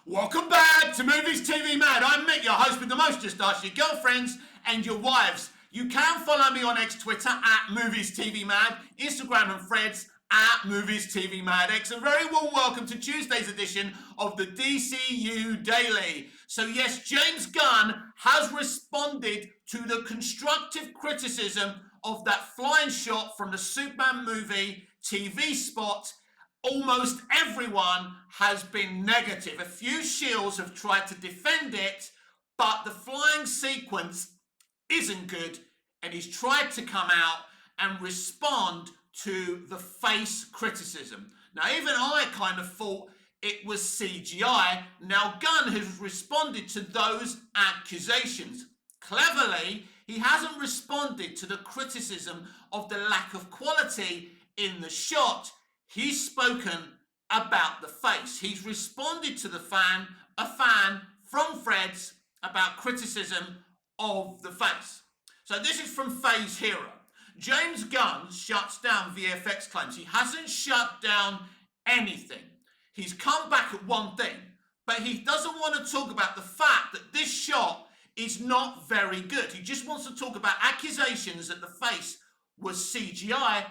Welcome back to Movies TV Mad. I'm Mick, your host with the most. Just ask your girlfriends and your wives. You can follow me on X, Twitter at Movies TV Mad, Instagram and Threads at Movies TV Mad X. A very warm welcome to Tuesday's edition of the DCU Daily. So yes, James Gunn has responded to the constructive criticism of that flying shot from the Superman movie TV spot. Almost everyone has been negative. A few shills have tried to defend it, but the flying sequence isn't good, and he's tried to come out and respond to the face criticism. Now, even I kind of thought it was CGI. Now, Gunn has responded to those accusations. Cleverly, he hasn't responded to the criticism of the lack of quality in the shot. He's spoken about the face. He's responded to a fan from Threads, about criticism of the face. So this is from Phase Hero. James Gunn shuts down VFX claims. He hasn't shut down anything. He's come back at one thing, but he doesn't want to talk about the fact that this shot is not very good. He just wants to talk about accusations that the face was CGI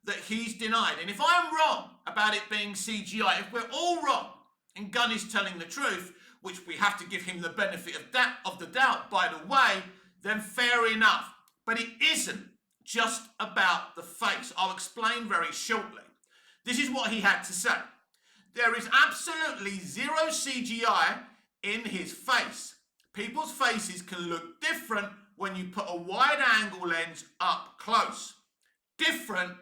that he's denied. And if I'm wrong about it being CGI, if we're all wrong and Gunn is telling the truth, which we have to give him the benefit of the doubt, by the way, then fair enough. But it isn't just about the face. I'll explain very shortly. This is what he had to say. There is absolutely zero CGI in his face. People's faces can look different when you put a wide angle lens up close. Different,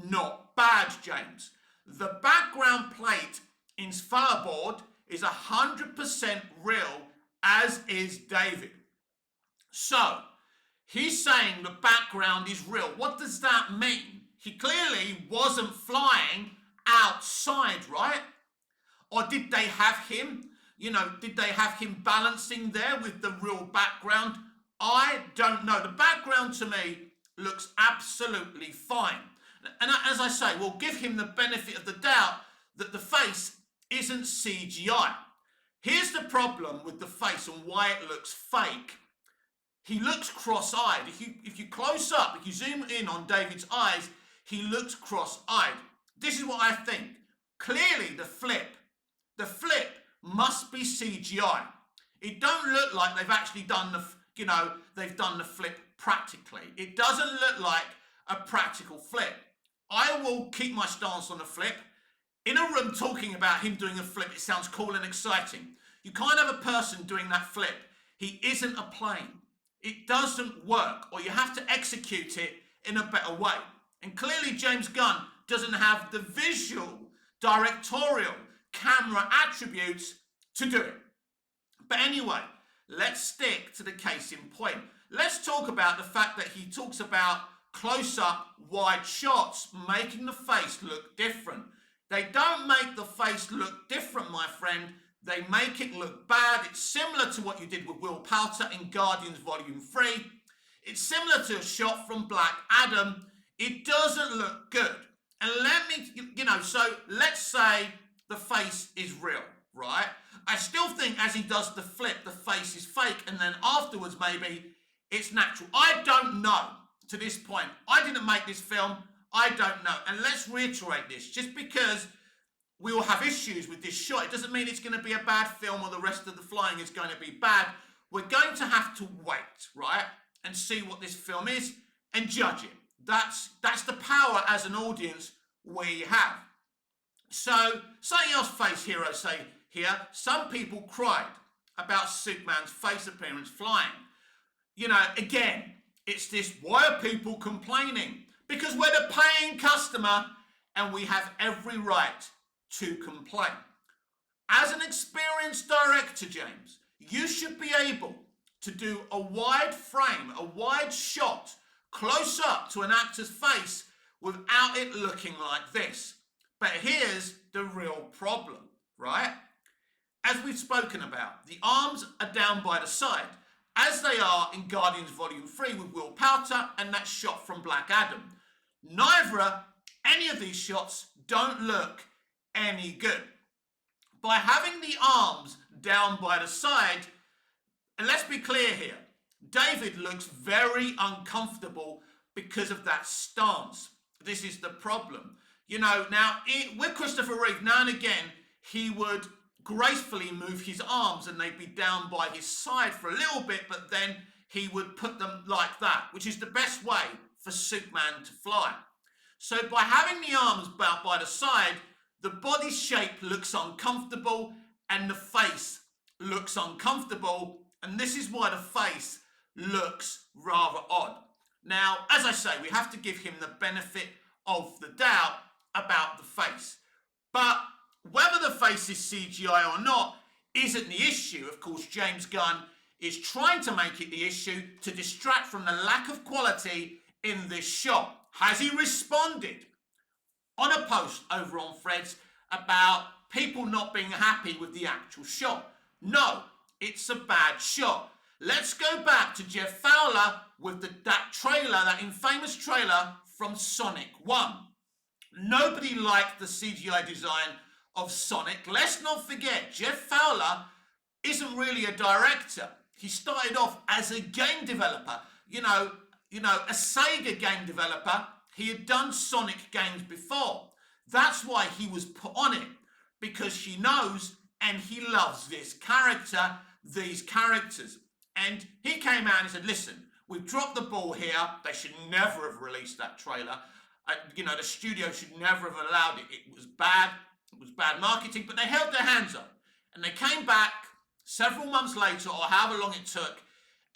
not bad, James. The background plate in Fireboard is 100% real, as is David. So, he's saying the background is real. What does that mean? He clearly wasn't flying outside, right? Or did they have him? Did they have him balancing there with the real background? I don't know. The background to me looks absolutely fine. And as I say, we'll give him the benefit of the doubt that the face isn't CGI. Here's the problem with the face and why it looks fake. He looks cross-eyed. If you close up, if you zoom in on David's eyes, he looks cross-eyed. This is what I think. Clearly, the flip must be CGI. It don't look like they've actually done they've done the flip practically. It doesn't look like a practical flip. I will keep my stance on the flip. In a room talking about him doing a flip, it sounds cool and exciting. You can't have a person doing that flip. He isn't a plane. It doesn't work, or you have to execute it in a better way. And clearly James Gunn doesn't have the visual, directorial, camera attributes to do it. But anyway, let's stick to the case in point. Let's talk about the fact that he talks about close-up, wide shots, making the face look different. They don't make the face look different, my friend. They make it look bad. It's similar to what you did with Will Poulter in Guardians Volume 3. It's similar to a shot from Black Adam. It doesn't look good. And so let's say the face is real, right? I still think as he does the flip, the face is fake, and then afterwards maybe it's natural. I don't know to this point. I didn't make this film. I don't know. And let's reiterate this. Just because we will have issues with this shot, it doesn't mean it's going to be a bad film or the rest of the flying is going to be bad. We're going to have to wait, right? And see what this film is and judge it. That's the power as an audience we have. So, something else Face Hero say here. Some people cried about Superman's face appearance flying. Again, it's this, why are people complaining? Because we're the paying customer and we have every right to complain. As an experienced director, James, you should be able to do a wide frame, a wide shot, close up to an actor's face without it looking like this. But here's the real problem, right? As we've spoken about, the arms are down by the side, as they are in Guardians Volume 3 with Will Poulter and that shot from Black Adam. Any of these shots don't look any good. By having the arms down by the side. And let's be clear here, David looks very uncomfortable because of that stance. This is the problem. You know, now with Christopher Reeve, now and again, he would gracefully move his arms and they'd be down by his side for a little bit, but then he would put them like that, which is the best way for Superman to fly. So by having the arms by the side, the body shape looks uncomfortable and the face looks uncomfortable, and this is why the face looks rather odd. Now, as I say, we have to give him the benefit of the doubt about the face. But whether the face is CGI or not isn't the issue. Of course, James Gunn is trying to make it the issue to distract from the lack of quality in this shot. Has he responded on a post over on Threads about people not being happy with the actual shot? No, it's a bad shot. Let's go back to Jeff Fowler with that trailer, that infamous trailer from Sonic 1. Nobody liked the CGI design of Sonic. Let's not forget, Jeff Fowler isn't really a director. He started off as a game developer, you know, a Sega game developer. He had done Sonic games before. That's why he was put on it, because he knows and he loves this character, these characters. And he came out and said, listen, we've dropped the ball here. They should never have released that trailer. The studio should never have allowed it. It was bad. It was bad marketing, but they held their hands up. And they came back several months later, or however long it took,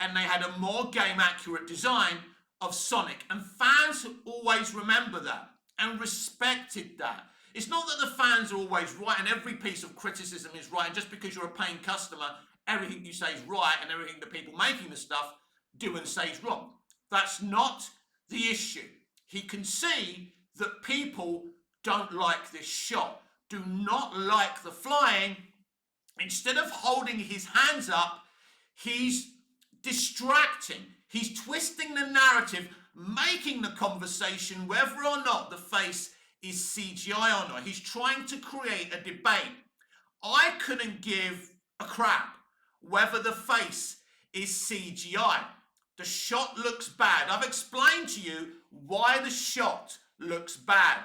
and they had a more game-accurate design of Sonic. And fans always remember that and respected that. It's not that the fans are always right and every piece of criticism is right, and just because you're a paying customer, everything you say is right and everything the people making the stuff do and say is wrong. That's not the issue. He can see that people don't like this shot, do not like the flying. Instead of holding his hands up, he's distracting. He's twisting the narrative, making the conversation whether or not the face is CGI or not. He's trying to create a debate. I couldn't give a crap whether the face is CGI. The shot looks bad. I've explained to you why the shot looks bad.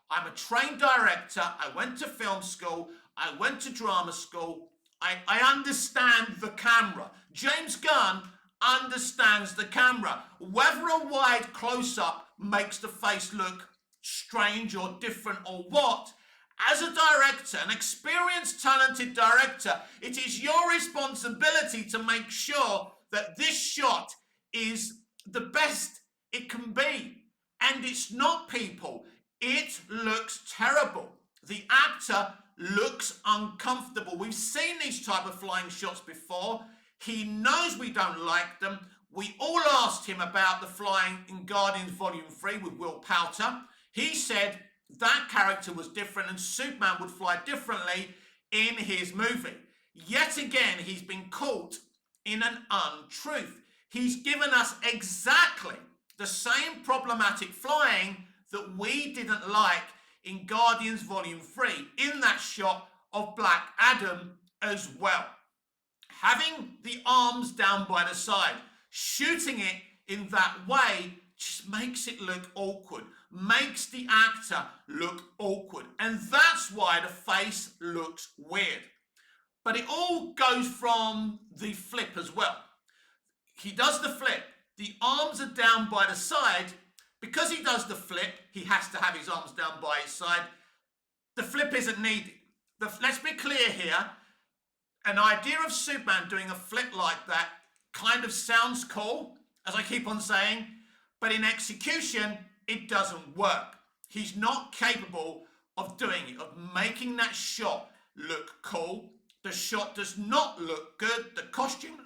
I'm a trained director. I went to film school. I went to drama school. I understand the camera. James Gunn understands the camera. Whether a wide close-up makes the face look strange or different or what, as a director, an experienced, talented director, it is your responsibility to make sure that this shot is the best it can be. And it's not, people. It looks terrible. The actor looks uncomfortable. We've seen these type of flying shots before. He knows we don't like them. We all asked him about the flying in Guardians Volume 3 with Will Poulter. He said that character was different and Superman would fly differently in his movie. Yet again, he's been caught in an untruth. He's given us exactly the same problematic flying that we didn't like in Guardians Volume 3, in that shot of Black Adam as well. Having the arms down by the side, shooting it in that way just makes it look awkward, makes the actor look awkward, and that's why the face looks weird. But it all goes from the flip as well. He does the flip, the arms are down by the side. Because he does the flip, he has to have his arms down by his side. The flip isn't needed. Let's be clear here. An idea of Superman doing a flip like that kind of sounds cool, as I keep on saying, but in execution, it doesn't work. He's not capable of doing it, of making that shot look cool. The shot does not look good. The costume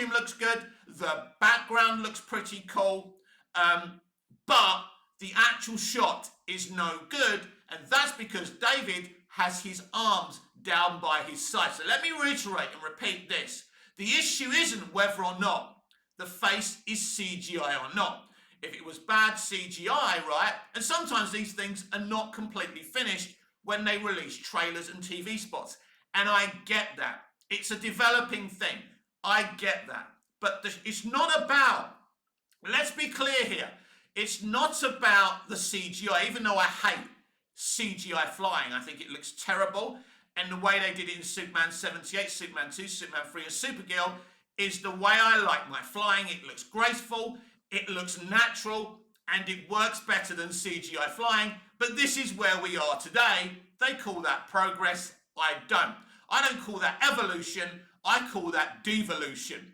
looks good. The background looks pretty cool. But the actual shot is no good, and that's because David has his arms down by his side. So let me reiterate and repeat this. The issue isn't whether or not the face is CGI or not. If it was bad CGI, right, and sometimes these things are not completely finished when they release trailers and TV spots, and I get that. It's a developing thing. I get that. But it's not about, let's be clear here, it's not about the CGI, even though I hate CGI flying. I think it looks terrible. And the way they did it in Superman 78, Superman 2, Superman 3, and Supergirl is the way I like my flying. It looks graceful, it looks natural, and it works better than CGI flying. But this is where we are today. They call that progress. I don't. I don't call that evolution. I call that devolution.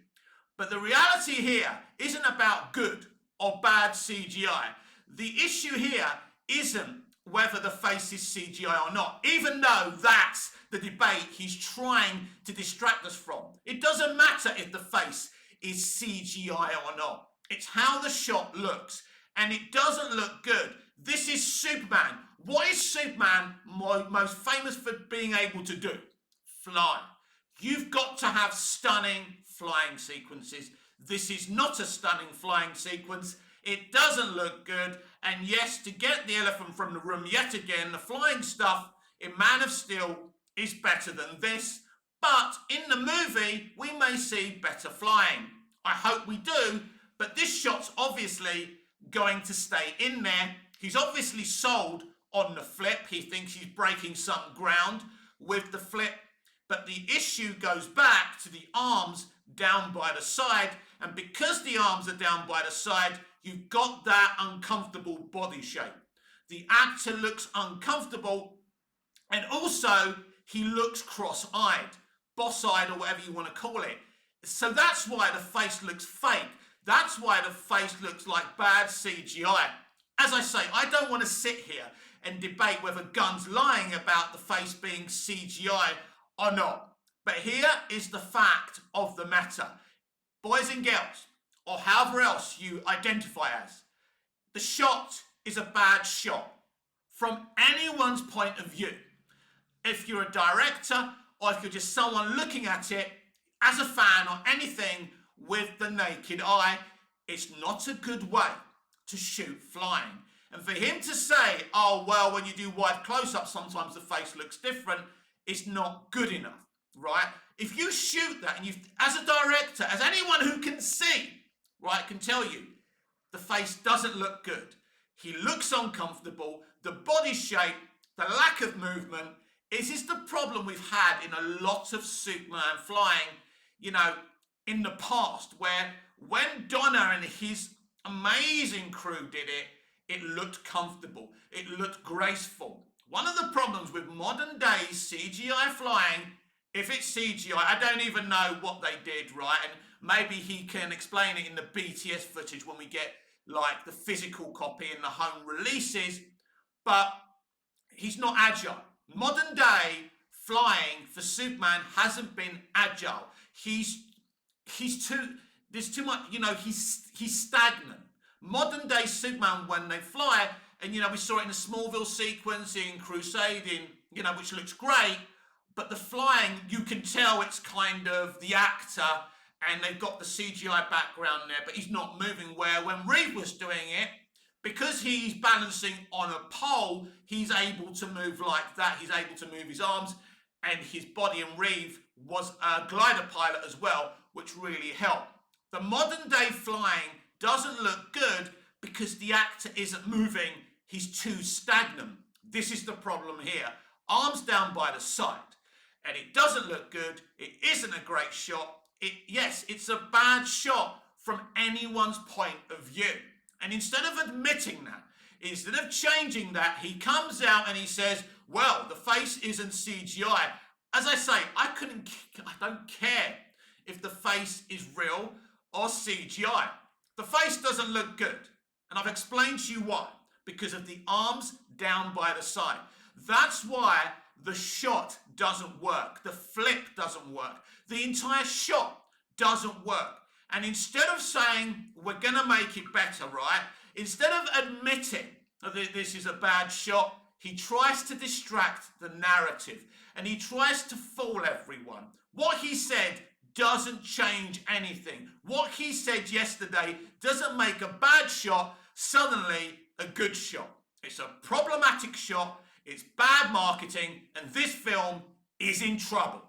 But the reality here isn't about good or bad CGI. The issue here isn't whether the face is CGI or not, even though that's the debate he's trying to distract us from. It doesn't matter if the face is CGI or not. It's how the shot looks, and it doesn't look good. This is Superman. What is Superman most famous for being able to do? Fly. You've got to have stunning flying sequences. This is not a stunning flying sequence. It doesn't look good. And yes, to get the elephant from the room yet again, the flying stuff in Man of Steel is better than this. But in the movie, we may see better flying. I hope we do. But this shot's obviously going to stay in there. He's obviously sold on the flip. He thinks he's breaking some ground with the flip. But the issue goes back to the arms down by the side. And because the arms are down by the side, you've got that uncomfortable body shape. The actor looks uncomfortable, and also he looks cross-eyed, boss-eyed, or whatever you want to call it. So that's why the face looks fake. That's why the face looks like bad CGI. As I say, I don't want to sit here and debate whether Gunn's lying about the face being CGI or not. But here is the fact of the matter. Boys and girls, or however else you identify as, the shot is a bad shot from anyone's point of view. If you're a director, or if you're just someone looking at it as a fan or anything with the naked eye, it's not a good way to shoot flying. And for him to say, oh, well, when you do wide close-up, sometimes the face looks different, it's not good enough, right? If you shoot that, and you, as a director, as anyone who can see, right, can tell you, the face doesn't look good. He looks uncomfortable. The body shape, the lack of movement, is the problem we've had in a lot of Superman flying, you know, in the past, where when Donner and his amazing crew did it, it looked comfortable. It looked graceful. One of the problems with modern day CGI flying, if it's CGI, I don't even know what they did, right? And maybe he can explain it in the BTS footage when we get like the physical copy and the home releases, but he's not agile. Modern day flying for Superman hasn't been agile. There's too much, you know, he's stagnant. Modern day Superman, when they fly, and you know, we saw it in the Smallville sequence in Crusade, you know, which looks great, but the flying, you can tell it's kind of the actor, and they've got the CGI background there, but he's not moving. Where when Reeve was doing it, because he's balancing on a pole, he's able to move like that. He's able to move his arms and his body, and Reeve was a glider pilot as well, which really helped. The modern day flying doesn't look good because the actor isn't moving. He's too stagnant. This is the problem here. Arms down by the side. And it doesn't look good. It isn't a great shot. Yes, it's a bad shot from anyone's point of view. And instead of admitting that, instead of changing that, he comes out and he says, well, the face isn't CGI. As I say, I don't care if the face is real or CGI. The face doesn't look good. And I've explained to you why. Because of the arms down by the side. That's why the shot doesn't work. The flip doesn't work. The entire shot doesn't work. And instead of saying, we're going to make it better, right? Instead of admitting that this is a bad shot, he tries to distract the narrative. And he tries to fool everyone. What he said doesn't change anything. What he said yesterday doesn't make a bad shot suddenly a good shot. It's a problematic shot. It's bad marketing. And this film is in trouble.